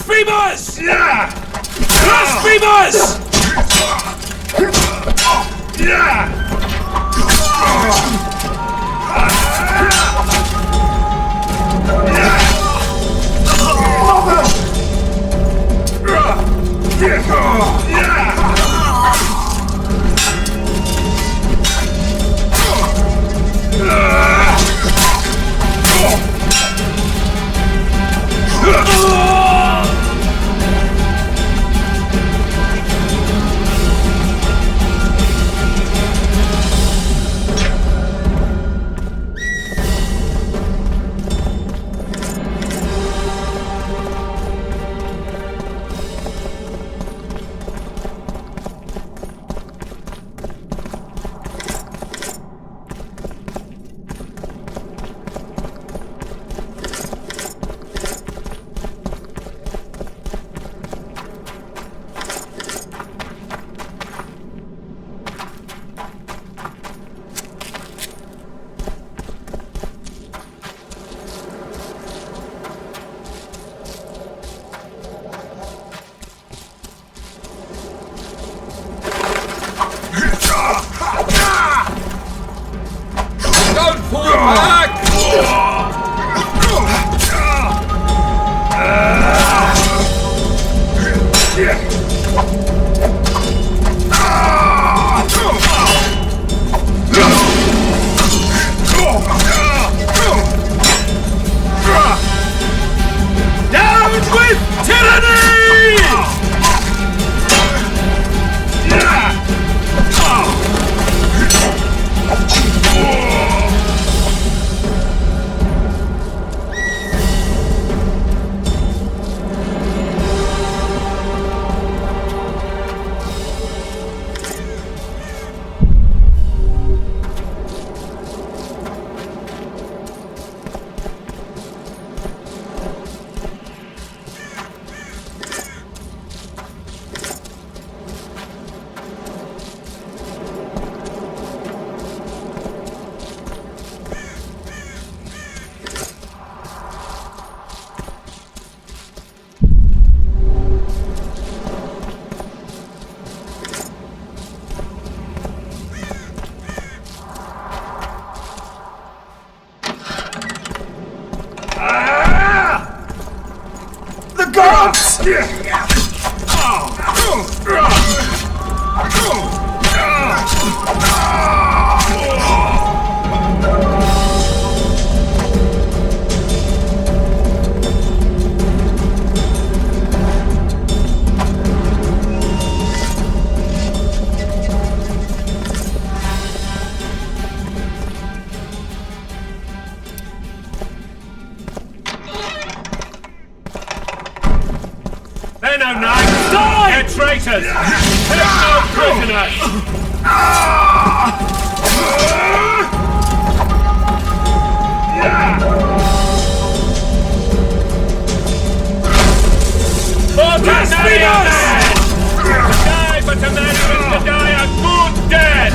Blasphemers! Blasphemers! Traitors! Take no prisoners! Blasphemers! To die, but a man who is to die a good death!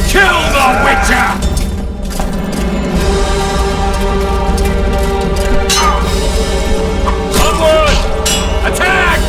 Kill the Witcher! Onward! Attack!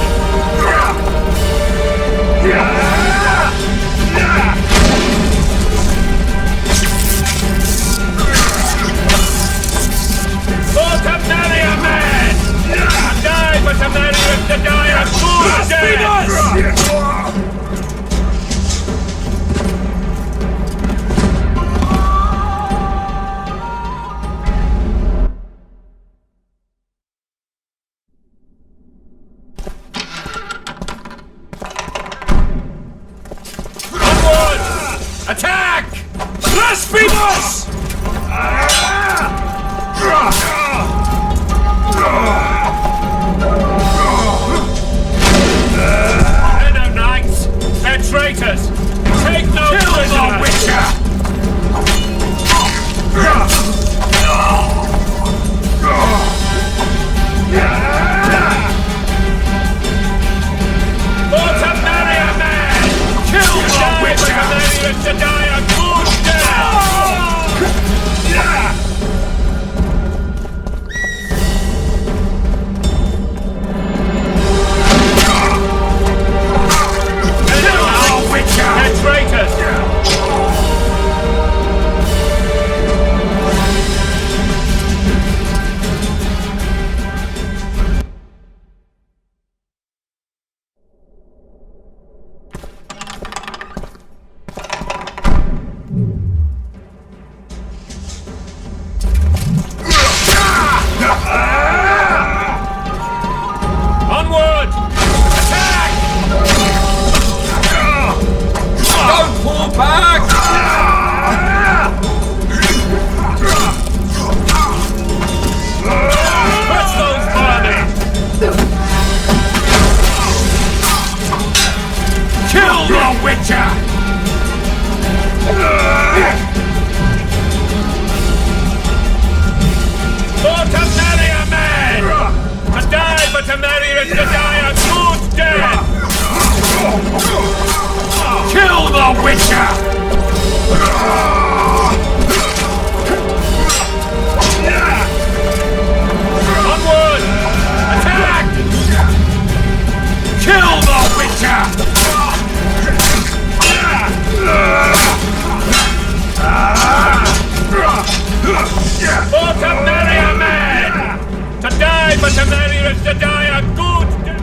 wünscht dir einen guten...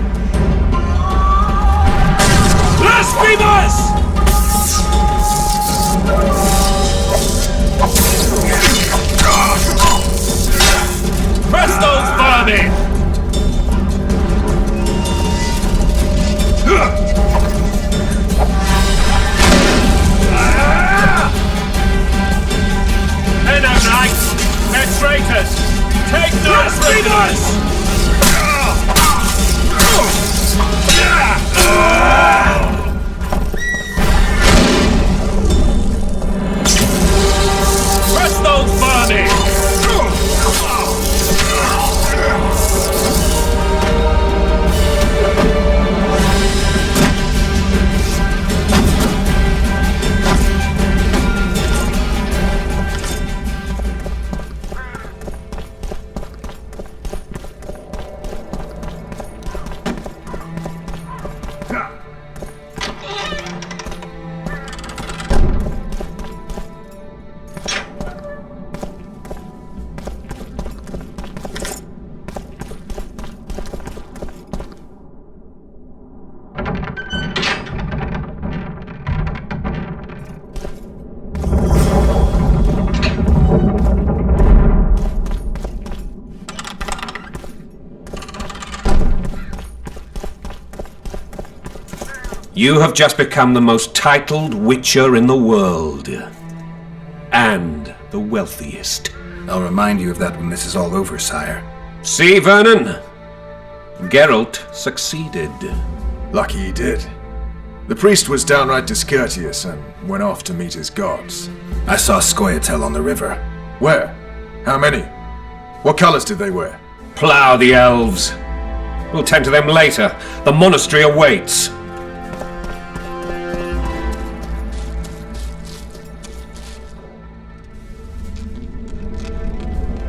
Blasphemous! Crystal's vermin! Hello, knights! They're traitors! Take no prisoners! Crystal's burning! You have just become the most titled witcher in the world. And the wealthiest. I'll remind you of that when this is all over, sire. See, Vernon? Geralt succeeded. Lucky he did. The priest was downright discourteous and went off to meet his gods. I saw Scoia'tael on the river. Where? How many? What colors did they wear? Plough the elves. We'll tend to them later. The monastery awaits.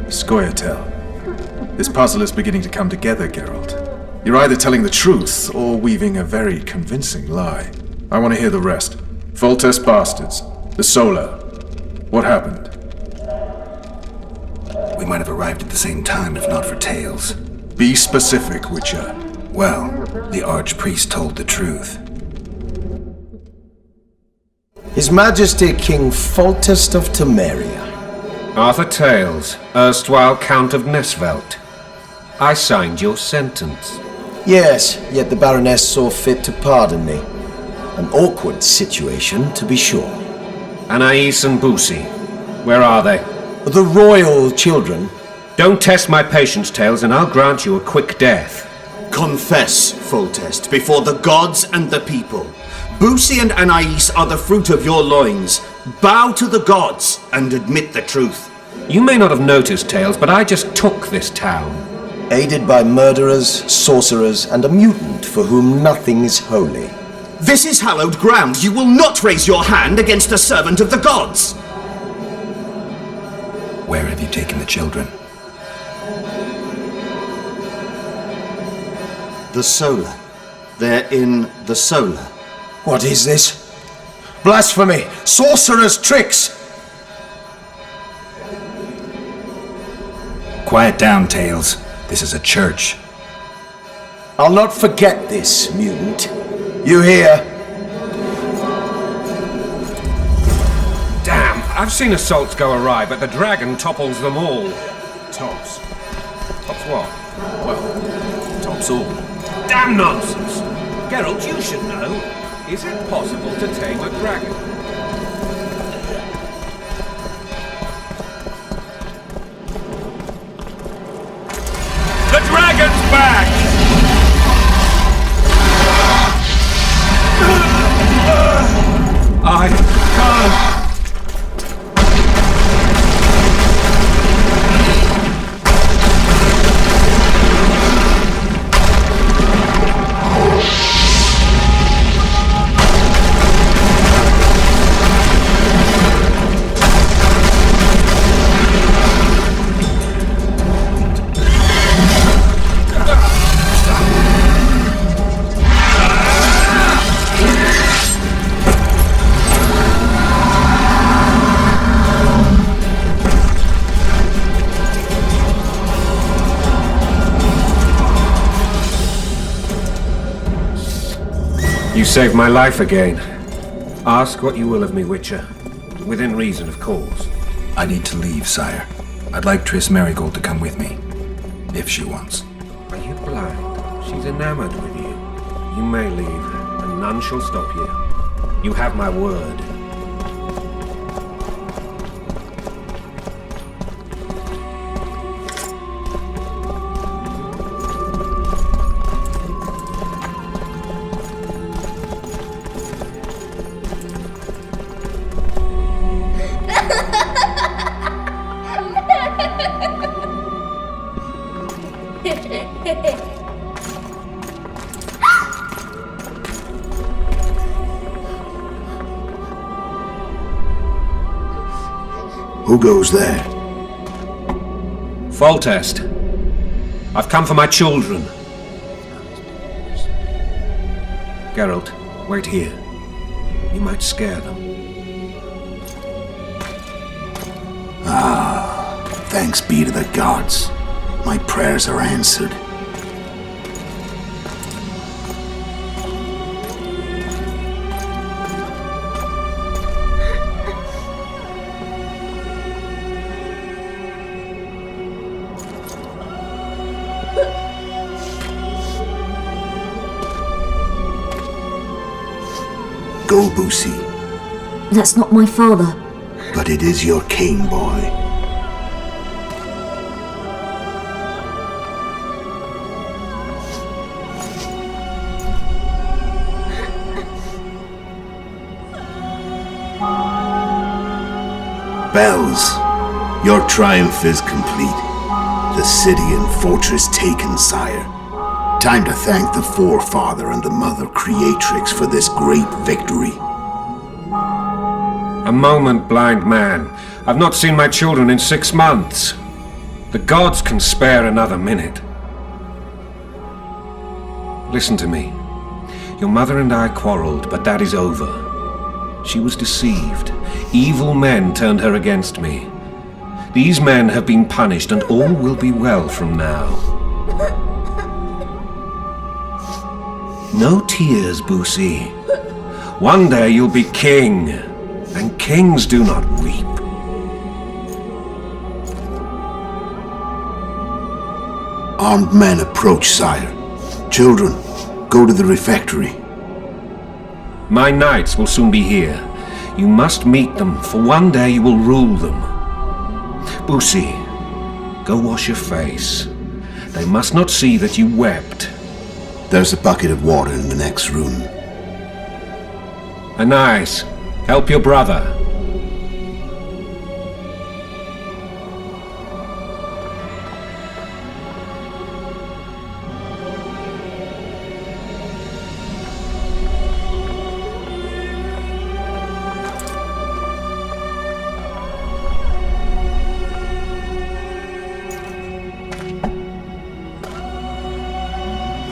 Scoia'tael. This puzzle is beginning to come together, Geralt. You're either telling the truth or weaving a very convincing lie. I want to hear the rest. Foltest bastards. The Solar. What happened? We might have arrived at the same time if not for Tails. Be specific, Witcher. Well, the Archpriest told the truth. His Majesty King Foltest of Temeria. Arthur Tales, erstwhile Count of Nesvelt. I signed your sentence. Yes, yet the Baroness saw fit to pardon me. An awkward situation, to be sure. Anais and Boosie, where are they? The royal children. Don't test my patience, Tales, and I'll grant you a quick death. Confess, Foltest, before the gods and the people. Boosie and Anais are the fruit of your loins. Bow to the gods and admit the truth. You may not have noticed, Tales, but I just took this town. Aided by murderers, sorcerers, and a mutant for whom nothing is holy. This is hallowed ground. You will not raise your hand against a servant of the gods. Where have you taken the children? The Solar. They're in the Solar. What is this? Blasphemy! Sorcerer's tricks! Quiet down, Tails. This is a church. I'll not forget this, mutant. You hear? Damn, I've seen assaults go awry, but the dragon topples them all. Tops. Tops what? Well, tops all. Damn nonsense! Geralt, you should know. Is it possible to tame a dragon? The dragon's back! I can't. You saved my life again. Ask what you will of me, Witcher. Within reason, of course. I need to leave, sire. I'd like Triss Merigold to come with me. If she wants. Are you blind? She's enamored with you. You may leave, and none shall stop you. You have my word. Who goes there? Foltest. I've come for my children. Geralt, wait here. You might scare them. Thanks be to the gods. My prayers are answered. Go, Boosie. That's not my father. But it is your king, boy. Bells, your triumph is complete. The city and fortress taken, sire. Time to thank the forefather and the mother creatrix for this great victory. A moment, blind man. I've not seen my children in 6 months. The gods can spare another minute. Listen to me. Your mother and I quarreled, but that is over. She was deceived. Evil men turned her against me. These men have been punished, and all will be well from now. No tears, Boosie. One day you'll be king, and kings do not weep. Armed men approach, sire. Children, go to the refectory. My knights will soon be here. You must meet them, for one day you will rule them. Boosie, go wash your face. They must not see that you wept. There's a bucket of water in the next room. Anais, help your brother.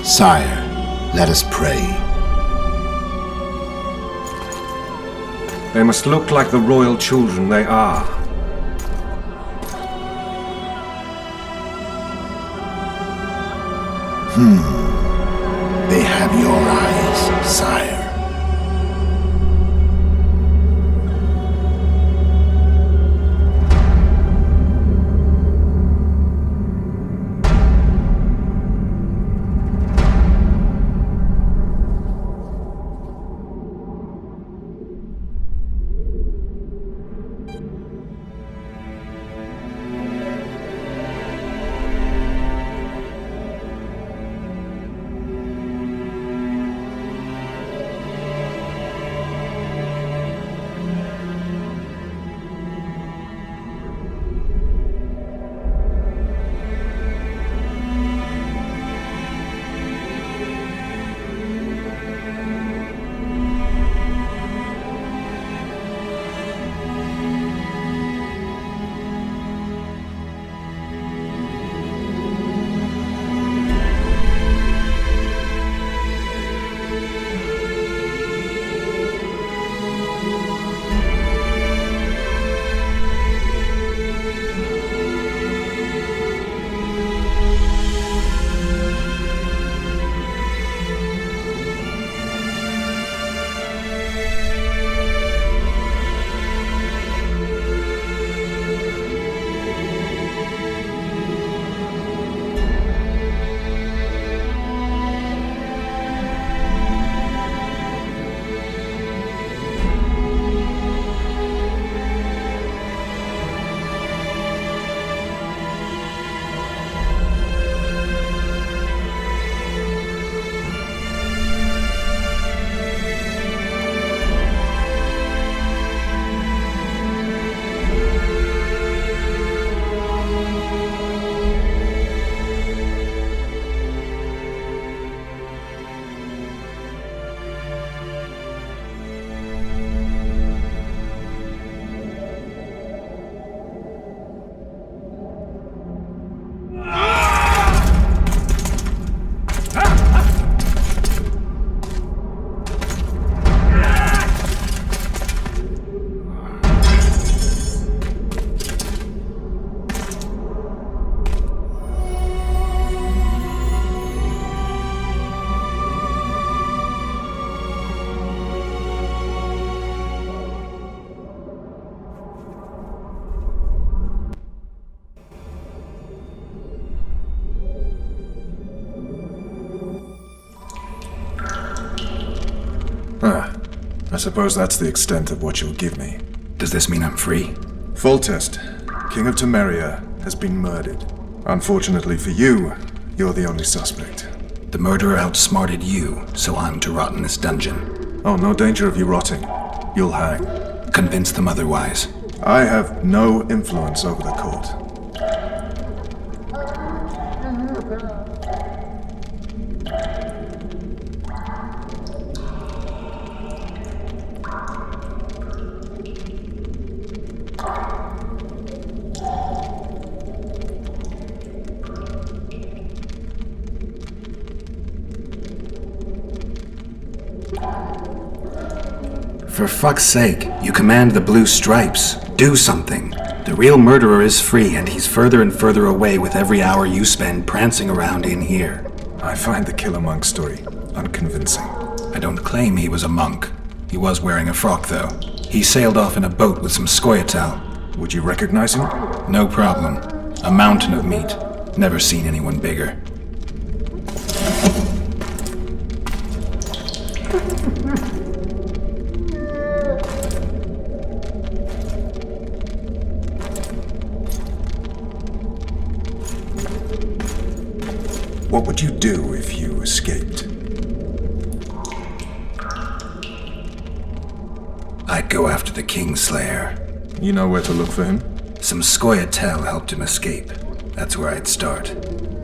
Sire, let us pray. They must look like the royal children they are. They have your eyes, sire. suppose that's the extent of what you'll give me. Does this mean I'm free? Foltest, King of Temeria, has been murdered. Unfortunately for you, you're the only suspect. The murderer outsmarted you, so I'm to rot in this dungeon. Oh, no danger of you rotting. You'll hang. Convince them otherwise. I have no influence over the court. For fuck's sake, you command the blue stripes. Do something. The real murderer is free, and he's further and further away with every hour you spend prancing around in here. I find the Killer Monk story unconvincing. I don't claim he was a monk. He was wearing a frock, though. He sailed off in a boat with some Skoyatel. Would you recognize him? No problem. A mountain of meat. Never seen anyone bigger. What would you do if you escaped? I'd go after the Kingslayer. You know where to look for him? Some Skoyatel helped him escape. That's where I'd start.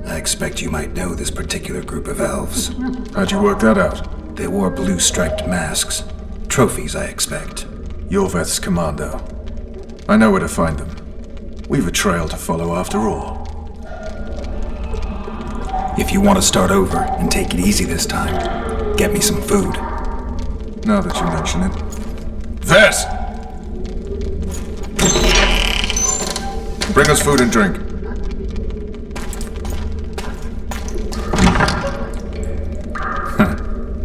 I expect you might know this particular group of elves. How'd you work that out? They wore blue-striped masks. Trophies, I expect. Yorveth's commando. I know where to find them. We've a trail to follow after all. If you want to start over and take it easy this time, get me some food. Now that you mention it. Vess! Bring us food and drink.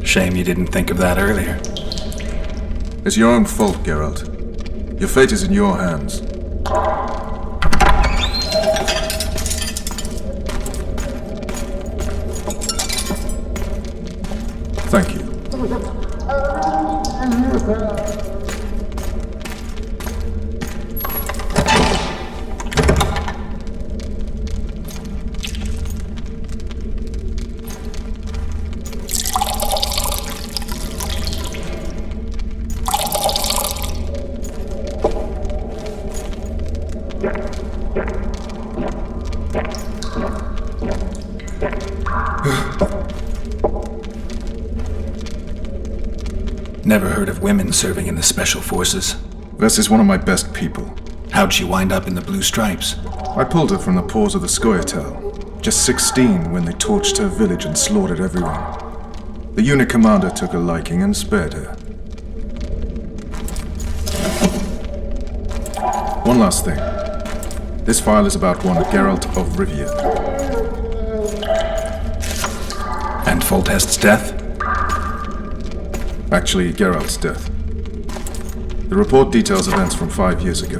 Shame you didn't think of that earlier. It's your own fault, Geralt. Your fate is in your hands. Thank you. Never heard of women serving in the Special Forces. Vess is one of my best people. How'd she wind up in the Blue Stripes? I pulled her from the paws of the Skoyatel. Just 16 when they torched her village and slaughtered everyone. The unit commander took a liking and spared her. One last thing. This file is about one Geralt of Rivia. And Foltest's death? Actually, Geralt's death. The report details events from 5 years ago.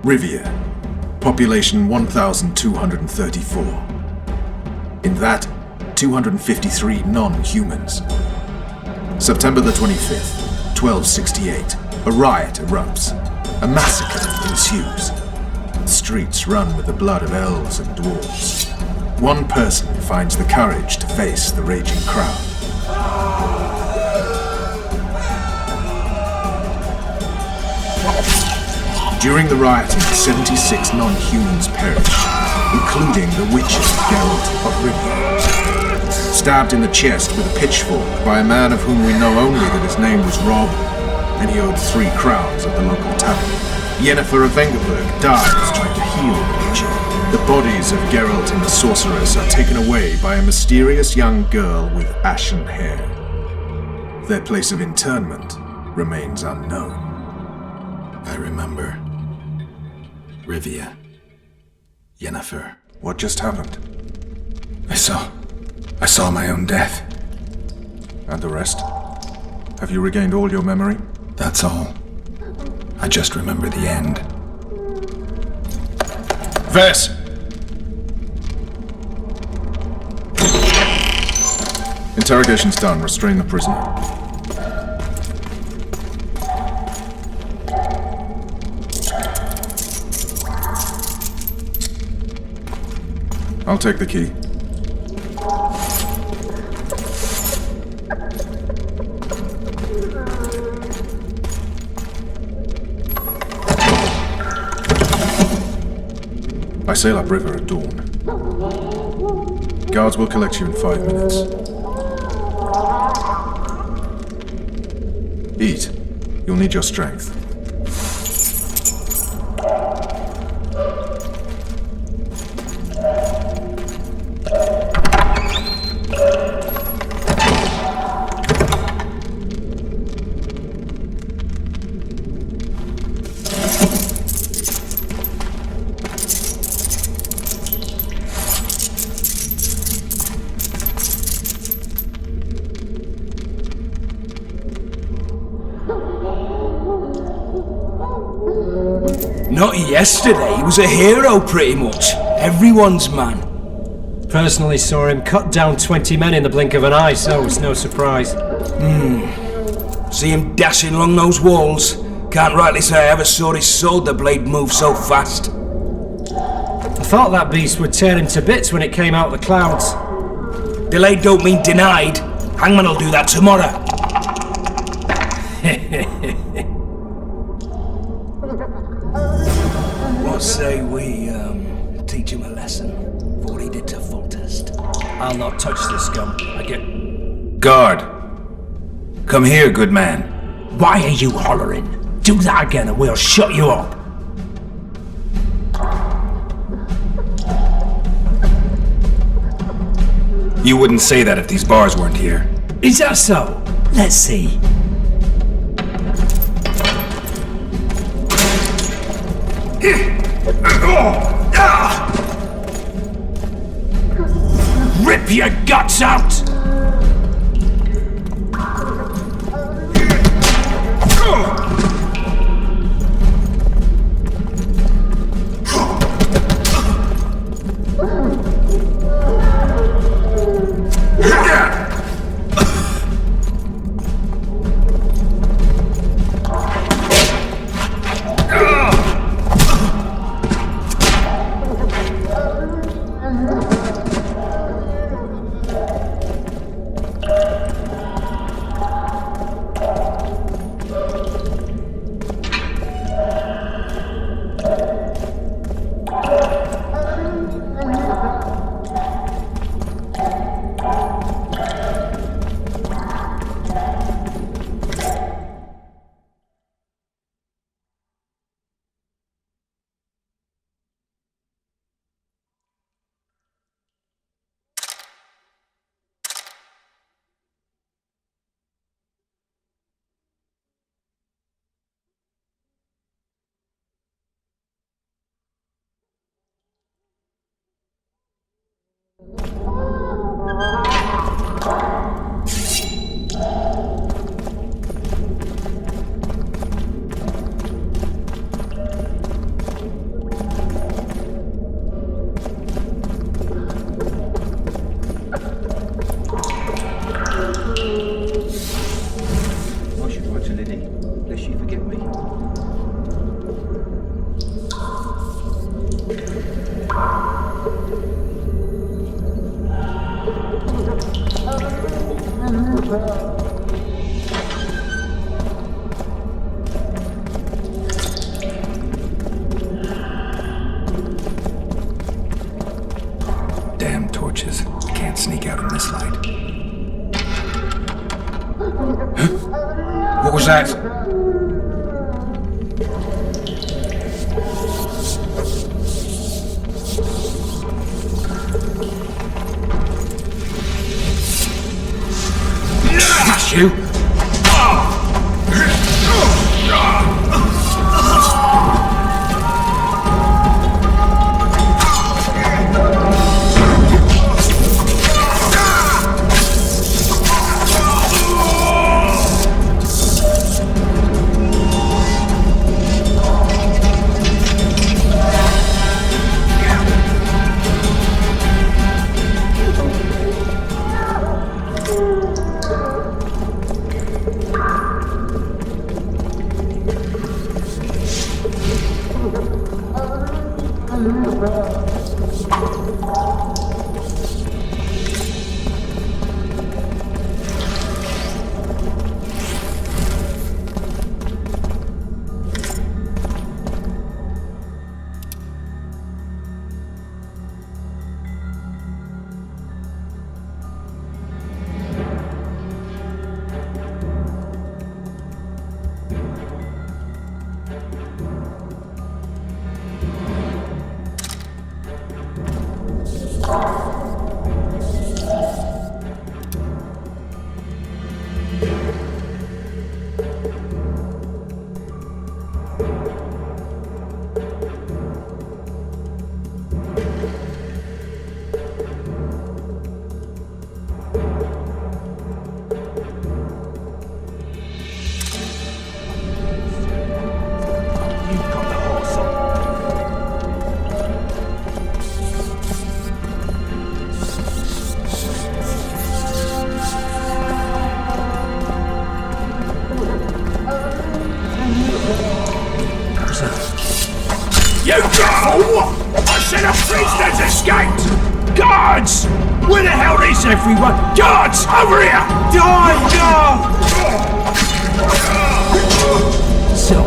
Rivia. Population 1,234. In that, 253 non-humans. September the 25th, 1268. A riot erupts. A massacre ensues. The streets run with the blood of elves and dwarves. One person finds the courage to face the raging crowd. During the rioting, 76 non-humans perished, including the witcher Geralt of Rivia. Stabbed in the chest with a pitchfork by a man of whom we know only that his name was Rob, and he owed 3 crowns at the local tavern. Yennefer of Vengerberg dies trying to heal the witcher. The bodies of Geralt and the sorceress are taken away by a mysterious young girl with ashen hair. Their place of interment remains unknown. I remember. Rivia. Yennefer. What just happened? I saw my own death. And the rest? Have you regained all your memory? That's all. I just remember the end. Vess! Interrogation's done. Restrain the prisoner. I'll take the key. I sail upriver at dawn. Guards will collect you in 5 minutes. Eat. You'll need your strength. Not yesterday, he was a hero pretty much. Everyone's man. Personally saw him cut down 20 men in the blink of an eye, so it's no surprise. See him dashing along those walls. Can't rightly say I ever saw his shoulder blade move so fast. I thought that beast would tear him to bits when it came out of the clouds. Delayed don't mean denied. Hangman'll do that tomorrow. What say we, teach him a lesson for what he did to Full Test? I'll not touch this scum. I get... Guard! Come here, good man. Why are you hollering? Do that again and we'll shut you up. You wouldn't say that if these bars weren't here. Is that so? Let's see. Rip your guts out! Damn torches. Can't sneak out in this light. Huh? What was that? Smash you! Where the hell is everyone? Guards, over here! Die, no! So.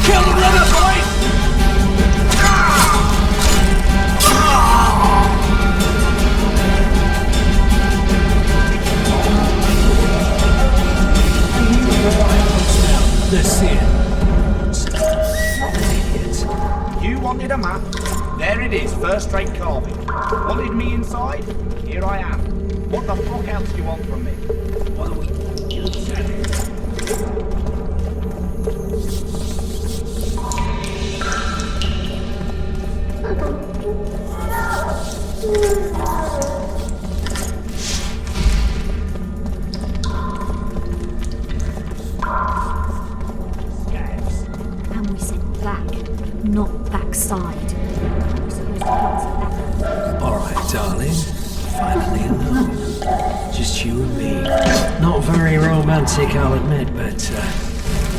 Kill the brother, boys! Let's see it. You wanted a map? There it is, first-rate carving. Wanted me inside? Here I am. What the fuck else do you want from me? What are we... You said it. And we said back, not backside. We're supposed to answer that. Alright, darling. Finally alone. Just you and me. Not very romantic, I'll admit, but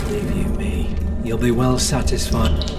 believe you me, you'll be well satisfied.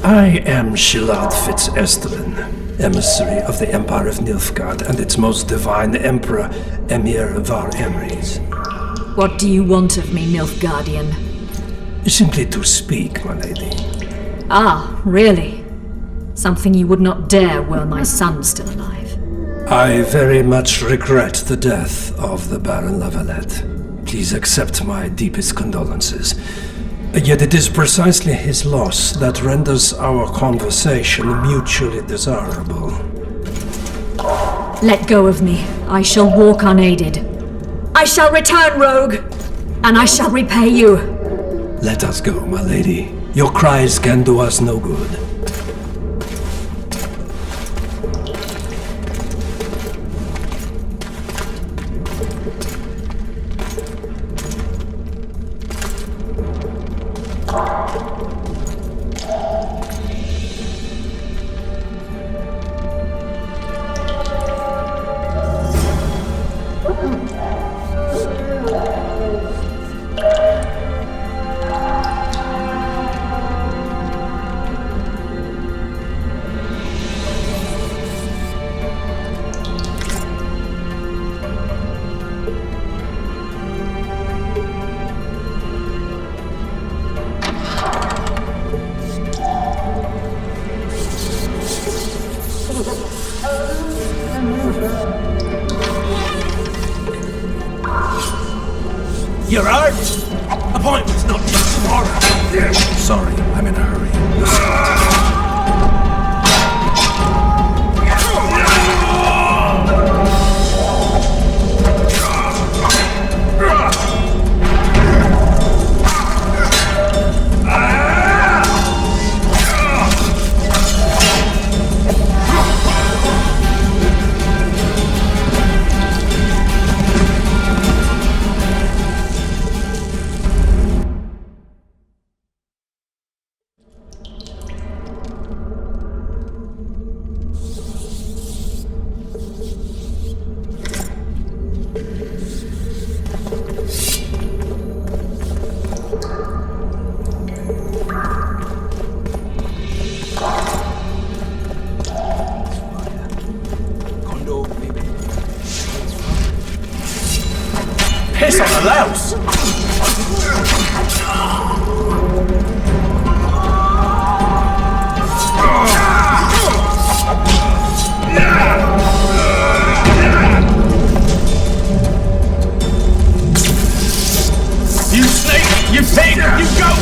I am Shilard Fitz-Estelin, emissary of the Empire of Nilfgaard and its most divine Emperor, Emir Var Emrys. What do you want of me, Nilfgaardian? Simply to speak, my lady. Ah, really? Something you would not dare were my son still alive. I very much regret the death of the Baron Lavalette. Please accept my deepest condolences. Yet it is precisely his loss that renders our conversation mutually desirable. Let go of me. I shall walk unaided. I shall return, rogue! And I shall repay you. Let us go, my lady. Your cries can do us no good. You're out? Appointment's not till tomorrow. Sorry, I'm in a hurry. sneak! You pig! You goat!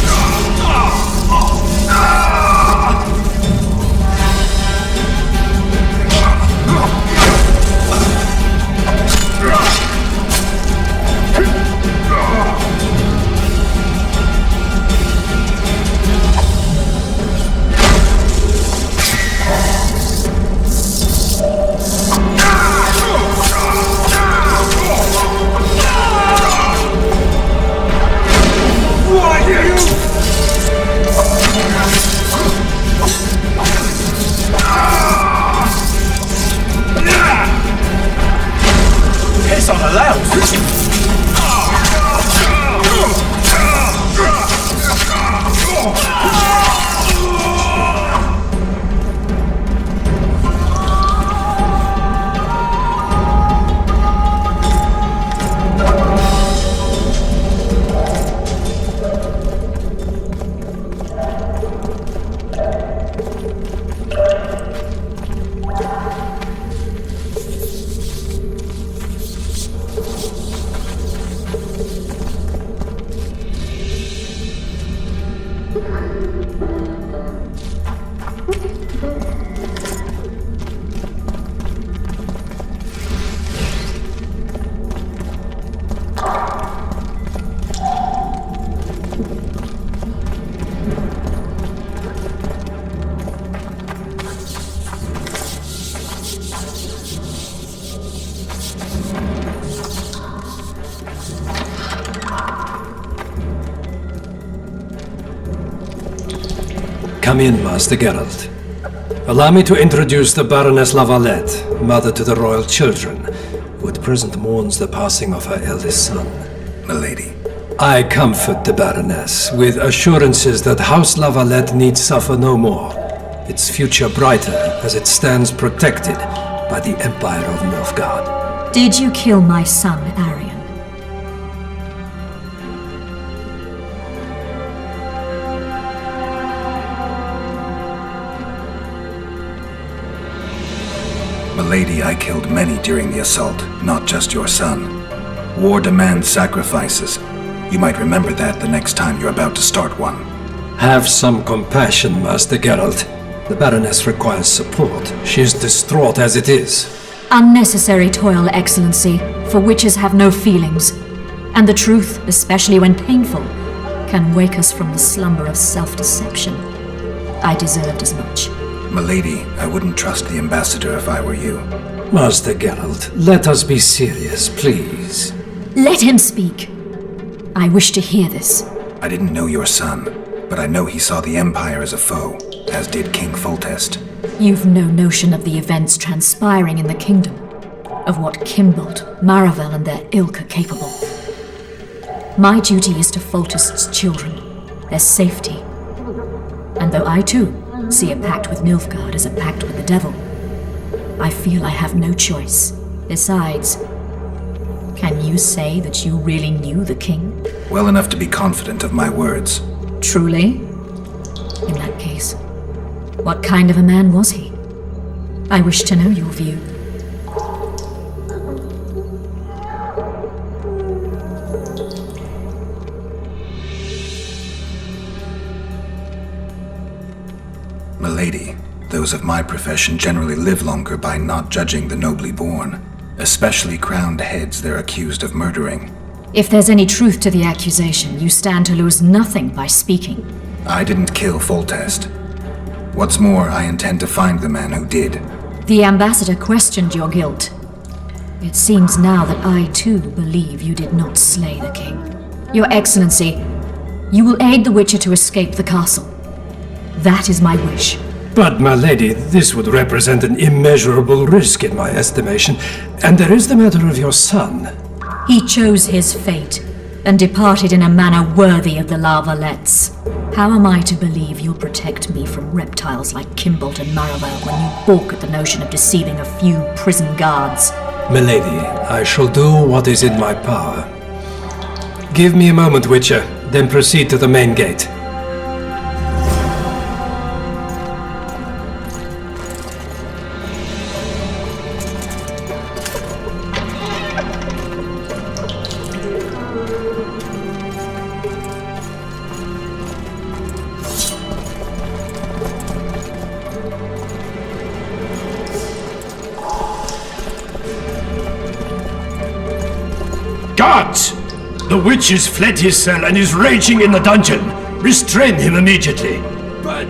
Piss on a louse! Come in, Master Geralt. Allow me to introduce the Baroness Lavalette, mother to the royal children, who at present mourns the passing of her eldest son. Milady. I comfort the Baroness with assurances that House Lavalette need suffer no more, its future brighter as it stands protected by the Empire of Nilfgaard. Did you kill my son, Arian? Milady, I killed many during the assault, not just your son. War demands sacrifices. You might remember that the next time you're about to start one. Have some compassion, Master Geralt. The Baroness requires support. She is distraught as it is. Unnecessary toil, Excellency, for witches have no feelings. And the truth, especially when painful, can wake us from the slumber of self-deception. I deserved as much. Milady, I wouldn't trust the ambassador if I were you. Master Geralt, let us be serious, please. Let him speak. I wish to hear this. I didn't know your son, but I know he saw the Empire as a foe, as did King Foltest. You've no notion of the events transpiring in the kingdom, of what Kimbold, Maravel, and their ilk are capable. My duty is to Foltest's children, their safety. And though I too see a pact with Nilfgaard as a pact with the devil, I feel I have no choice. Besides, can you say that you really knew the king? Well enough to be confident of my words. Truly? In that case, what kind of a man was he? I wish to know your view. Milady, those of my profession generally live longer by not judging the nobly born, especially crowned heads they're accused of murdering. If there's any truth to the accusation, you stand to lose nothing by speaking. I didn't kill Foltest. What's more, I intend to find the man who did. The ambassador questioned your guilt. It seems now that I too believe you did not slay the king. Your Excellency, you will aid the Witcher to escape the castle. That is my wish. But, my lady, this would represent an immeasurable risk in my estimation. And there is the matter of your son. He chose his fate, and departed in a manner worthy of the Lavalettes. How am I to believe you'll protect me from reptiles like Kimbold and Maravel when you balk at the notion of deceiving a few prison guards? Milady, I shall do what is in my power. Give me a moment, Witcher, then proceed to the main gate. The witch has fled his cell and is raging in the dungeon. Restrain him immediately. But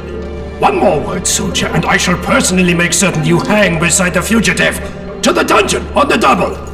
one more word, soldier, and I shall personally make certain you hang beside the fugitive. To the dungeon, on the double!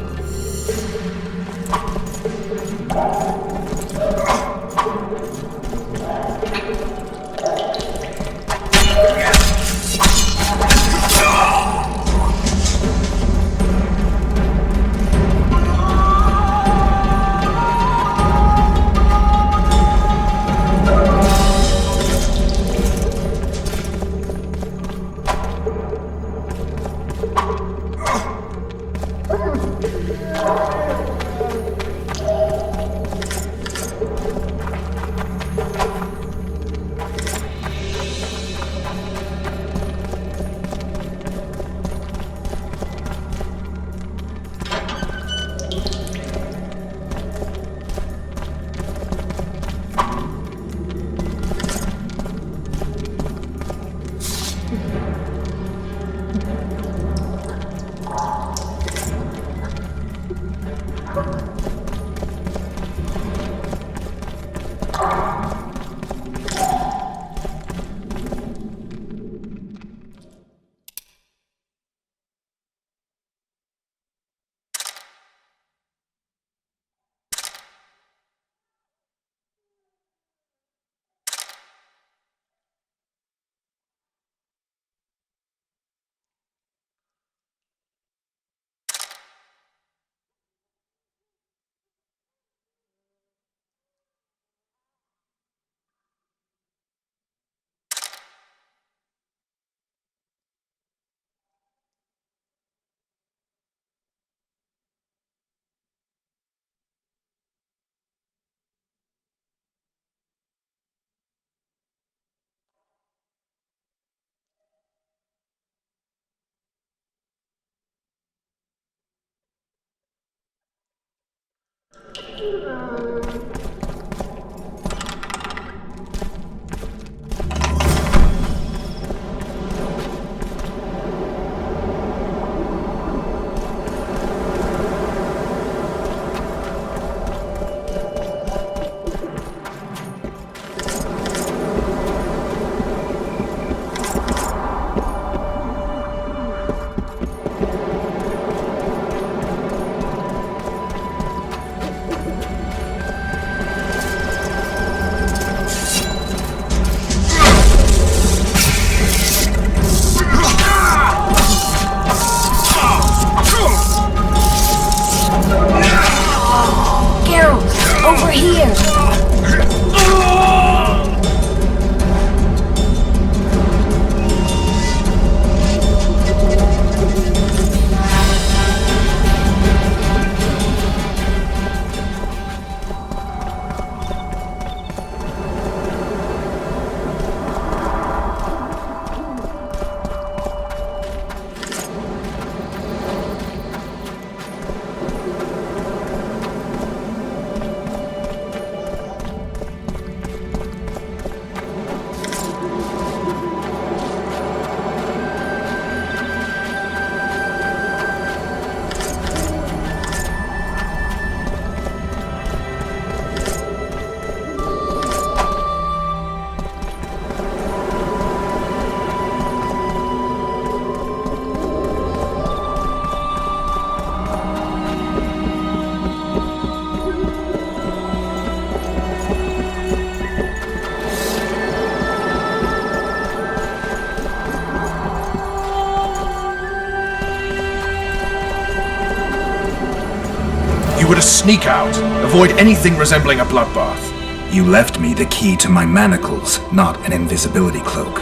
You were to sneak out, avoid anything resembling a bloodbath. You left me the key to my manacles, not an invisibility cloak.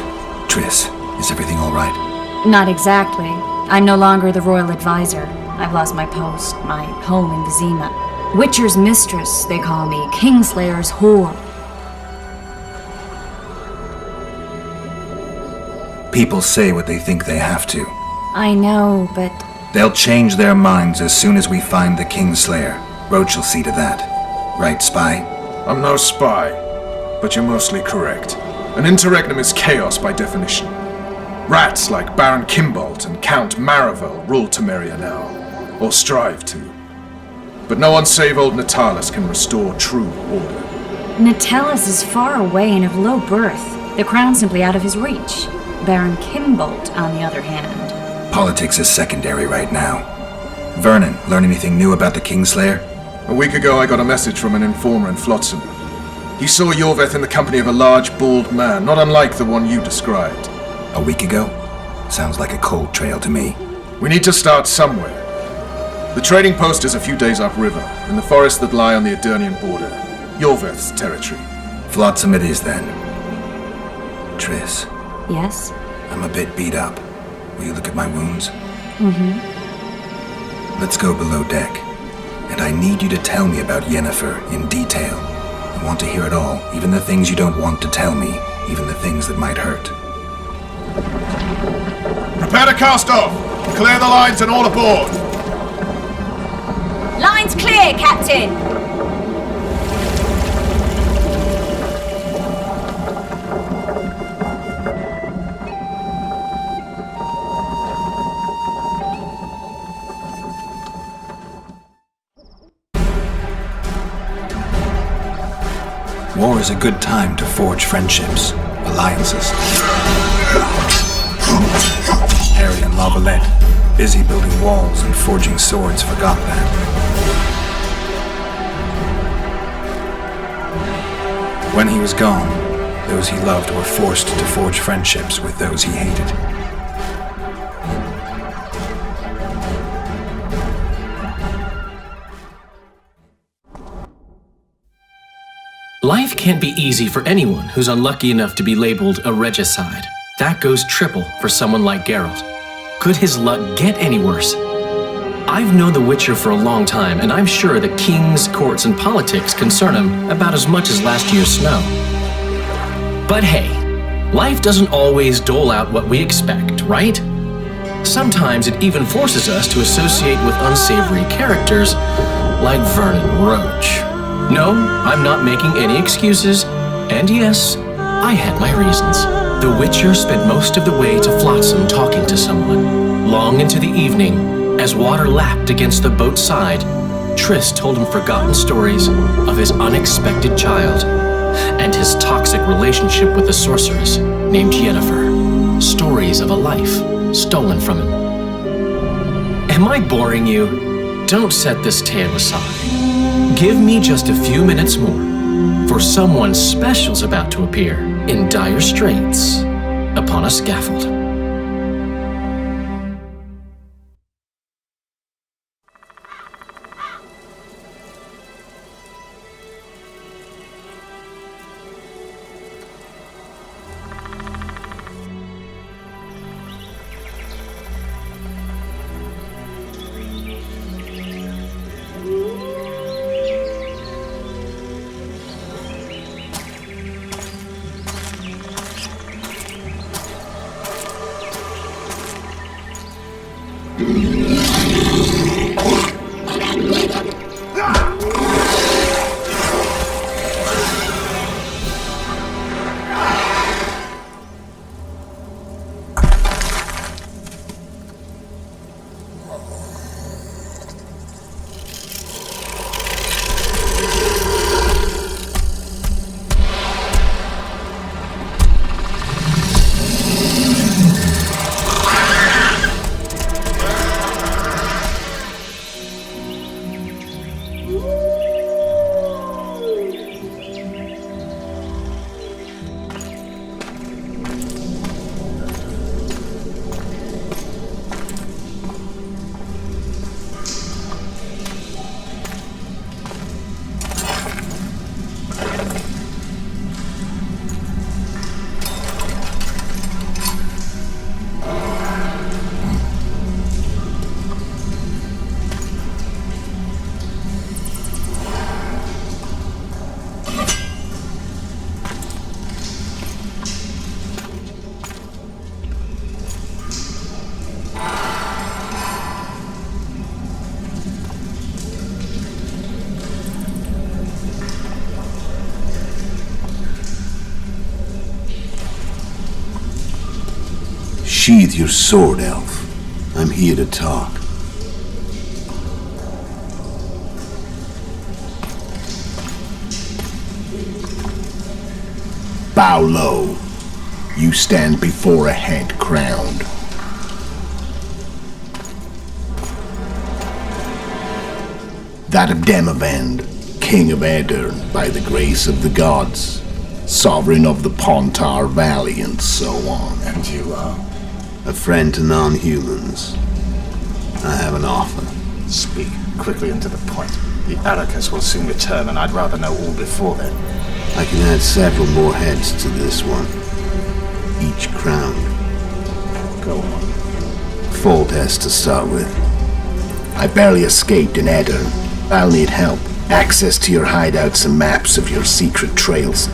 Triss, is everything all right? Not exactly. I'm no longer the royal advisor. I've lost my post, my home in Vizima. Witcher's mistress, they call me. Kingslayer's whore. People say what they think they have to. I know, but... They'll change their minds as soon as we find the Kingslayer. Roach will see to that. Right, Spy? I'm no spy, but you're mostly correct. An interregnum is chaos by definition. Rats like Baron Kimbolt and Count Maravel rule Temeria now, or strive to. But no one save old Natalis can restore true order. Natalis is far away and of low birth. The crown simply out of his reach. Baron Kimbolt, on the other hand. Politics is secondary right now. Vernon, learn anything new about the Kingslayer? A week ago I got a message from an informer in Flotsam. He saw Yorveth in the company of a large, bald man, not unlike the one you described. A week ago? Sounds like a cold trail to me. We need to start somewhere. The trading post is a few days upriver, in the forests that lie on the Adernian border. Yorveth's territory. Flotsam it is then. Triss. Yes? I'm a bit beat up. Will you look at my wounds? Mm-hmm. Let's go below deck. And I need you to tell me about Yennefer in detail. I want to hear it all, even the things you don't want to tell me, even the things that might hurt. Prepare to cast off! Clear the lines and all aboard! Lines clear, Captain! War is a good time to forge friendships, alliances. Harry and Lavalette, busy building walls and forging swords, forgot that. When he was gone, those he loved were forced to forge friendships with those he hated. Life can't be easy for anyone who's unlucky enough to be labeled a regicide. That goes triple for someone like Geralt. Could his luck get any worse? I've known the Witcher for a long time, and I'm sure the kings, courts, and politics concern him about as much as last year's snow. But hey, life doesn't always dole out what we expect, right? Sometimes it even forces us to associate with unsavory characters like Vernon Roach. No, I'm not making any excuses, and yes, I had my reasons. The Witcher spent most of the way to Flotsam talking to someone. Long into the evening, as water lapped against the boat's side, Triss told him forgotten stories of his unexpected child and his toxic relationship with a sorceress named Yennefer. Stories of a life stolen from him. Am I boring you? Don't set this tale aside. Give me just a few minutes more, for someone special's about to appear in dire straits upon a scaffold. Sheathe your sword, Elf. I'm here to talk. Bow low. You stand before a head crowned. That of Demavend, King of Aedirn, by the grace of the gods, sovereign of the Pontar Valley, and so on. And you are? A friend to non-humans. I have an offer. Speak quickly and to the point. The Arrakis will soon return, and I'd rather know all before then. I can add several more heads to this one. Each crowned. Go on. Foltest to start with. I barely escaped in Aedirn. I'll need help. Access to your hideouts and maps of your secret trails.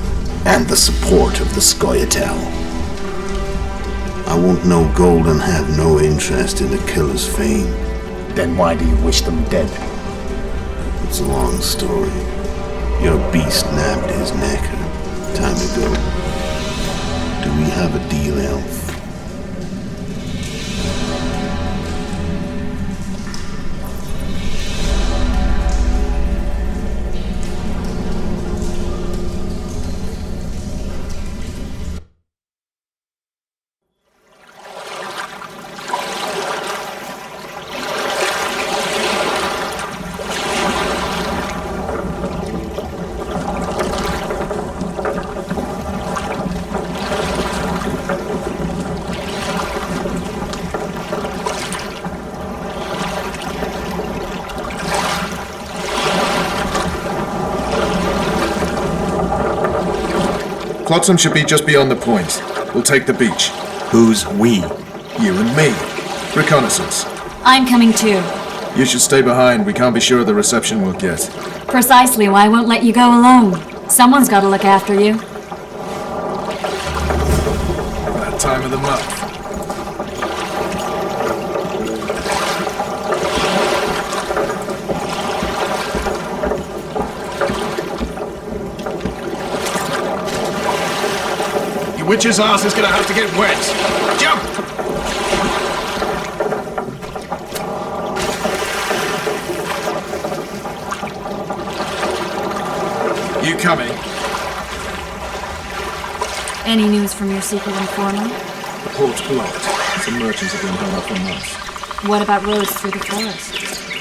And the support of the Scoia'tael. I want no gold and have no interest in the killer's fame. Then why do you wish them dead? It's a long story. Your beast nabbed his neck time ago. Do we have a deal, Elf? Flotsam should be just beyond the point. We'll take the beach. Who's we? You and me. Reconnaissance. I'm coming too. You should stay behind. We can't be sure of the reception we'll get. Precisely why I won't let you go alone. Someone's got to look after you. That time of the month. Your witch's ass is gonna have to get wet. Jump! You coming? Any news from your secret informant? The port's blocked. Some merchants have been held up for months. What about roads through the forest?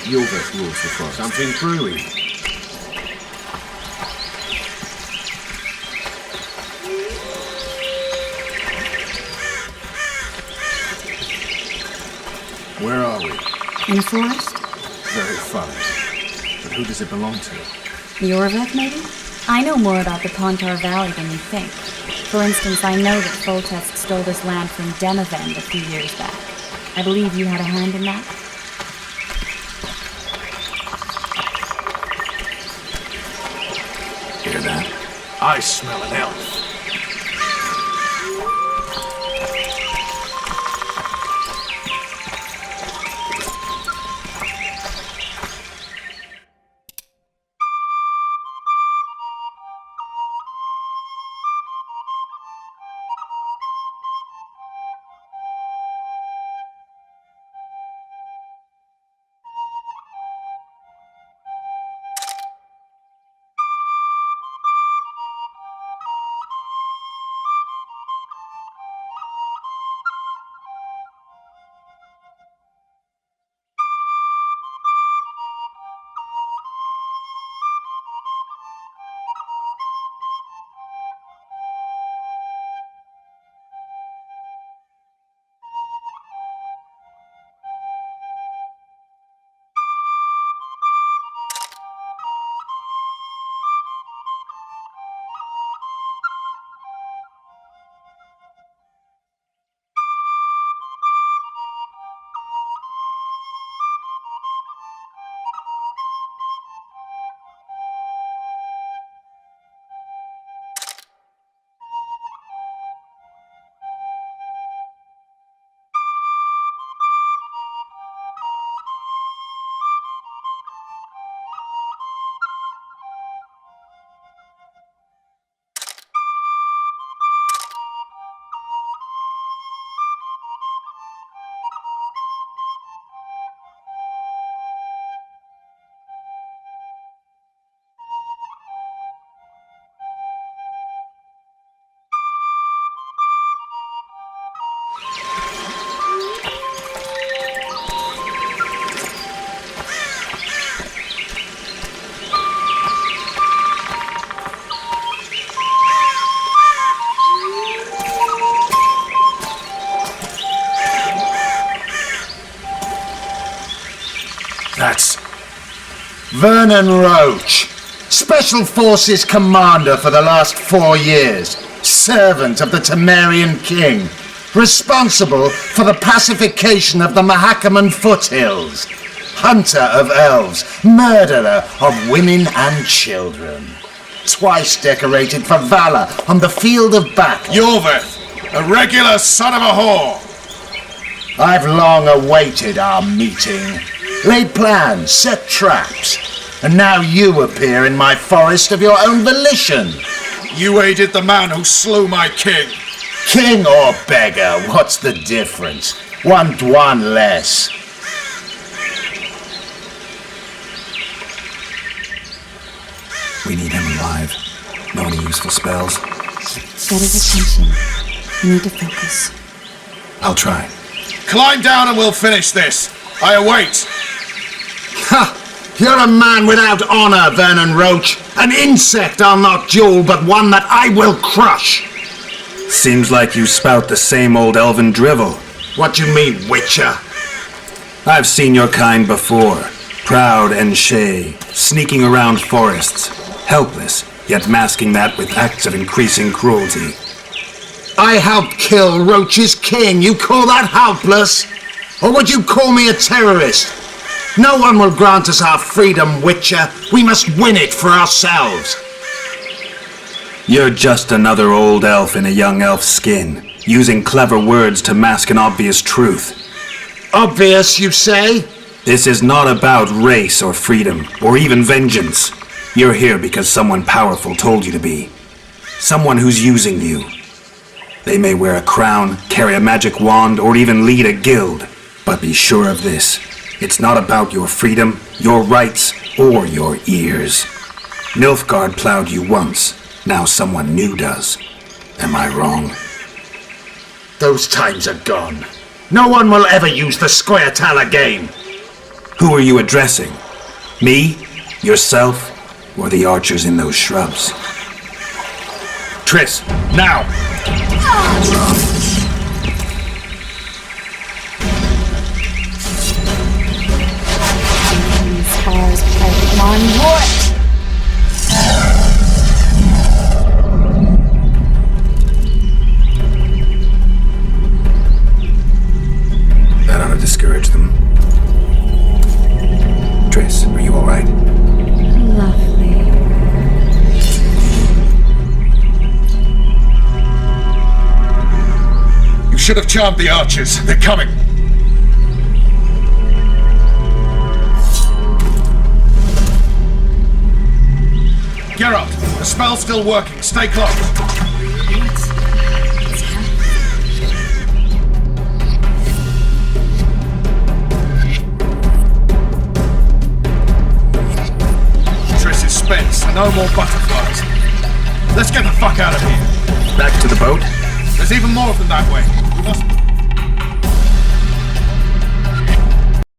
Yulbeth rules the forest. Something brewing. Where are we? In the forest? Very fine. But who does it belong to? The Orveth, maybe? I know more about the Pontar Valley than you think. For instance, I know that Foltest stole this land from Demavend a few years back. I believe you had a hand in that? Hear that? I smell an elf. Vernon Roach, Special Forces Commander for the last 4 years, servant of the Temerian King, responsible for the pacification of the Mahakaman foothills, hunter of elves, murderer of women and children. Twice decorated for valor on the field of battle. Yorveth, a regular son of a whore. I've long awaited our meeting. Laid plans, set traps, and now you appear in my forest of your own volition. You aided the man who slew my king. King or beggar, what's the difference? One Dwan less. We need him alive. No any useful spells. Get his attention. You need to focus. I'll try. Climb down and we'll finish this. I await. Ha! You're a man without honor, Vernon Roach. An insect I'll not duel, but one that I will crush. Seems like you spout the same old elven drivel. What you mean, Witcher? I've seen your kind before. Proud and shay, sneaking around forests. Helpless, yet masking that with acts of increasing cruelty. I helped kill Roach's king. You call that helpless? Or would you call me a terrorist? No one will grant us our freedom, Witcher. We must win it for ourselves. You're just another old elf in a young elf's skin, using clever words to mask an obvious truth. Obvious, you say? This is not about race or freedom, or even vengeance. You're here because someone powerful told you to be. Someone who's using you. They may wear a crown, carry a magic wand, or even lead a guild. But be sure of this. It's not about your freedom, your rights, or your ears. Nilfgaard plowed you once. Now someone new does. Am I wrong? Those times are gone. No one will ever use the square tile again. Who are you addressing? Me? Yourself? Or the archers in those shrubs? Triss, now! Scars pipe on wood. That ought to discourage them. Triss, are you alright? Lovely. You should have charmed the archers. They're coming. Geralt, the spell's still working. Stay close. Triss is spent, and no more butterflies. Let's get the fuck out of here. Back to the boat? There's even more of them that way. We must...